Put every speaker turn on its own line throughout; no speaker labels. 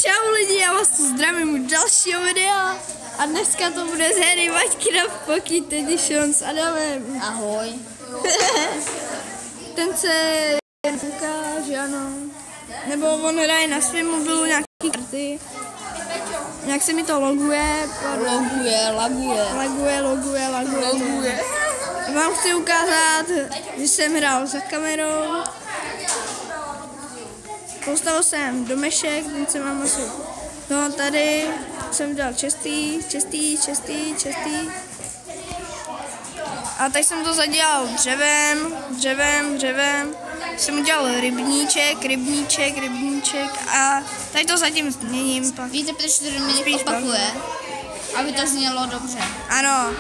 Čau lidi, já vás tu zdravím u dalšího videa. A dneska to bude z hry Minecraft Pocket Edition s Adamem.
Ahoj.
Ten se ukáže, ano. Nebo on hraje na svém mobilu nějaký karty. Nějak se mi to loguje. Laguje. Vám chci ukázat, že jsem hrál za kamerou. Postavil jsem domešek, ten jsem mám asi. No tady jsem dělal čestý. A teď jsem to zadělal dřevem. Jsem udělal rybníček a teď to zatím změním. Pak.
Víte, proč to Dominik opakuje? Aby to znělo dobře.
Ano.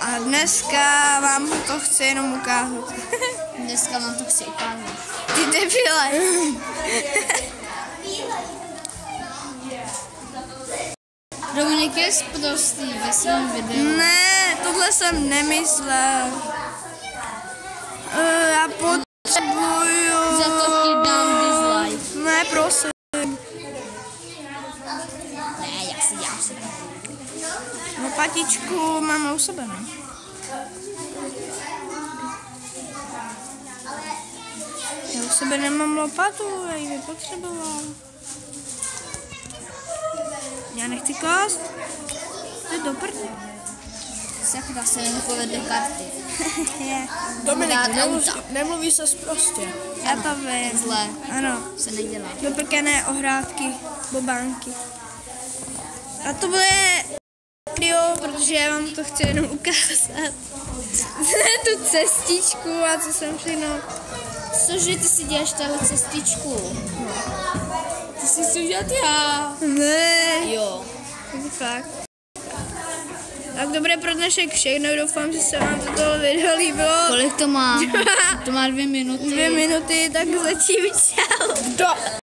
A dneska vám to chci jenom ukázat.
Dneska vám to chci ukázat.
Ty debile.
Dominik je sprostý ve svém videu.
Ne, tohle jsem nemyslel. Já potřebuju.
Za to ti dám dislike.
Ne, prosím.
Ne, já si dělám.
Lopatičku mám u sebe, ne? Já u sebe nemám lopatu, já ji nepotřeboval. Já nechci klást. To je do prdě.
Sakra se nepovedly karty.
Dominik, nemluví se prostě.
Já to vím.
Zlé.
Ano.
Se nedělá.
Doprkené ohrádky, bobánky. A to bude video, protože já vám to chci jenom ukázat. Tu cestičku a co jsem všechno.
Cože ty si děláš tahle cestičku? Ty jsi si udělat já.
Ne.
Jo.
Fakt. Tak dobré pro dnešek všechno, doufám, že se vám toto video líbilo.
Kolik to má? To má 2 minuty.
2 minuty, tak zatím čau.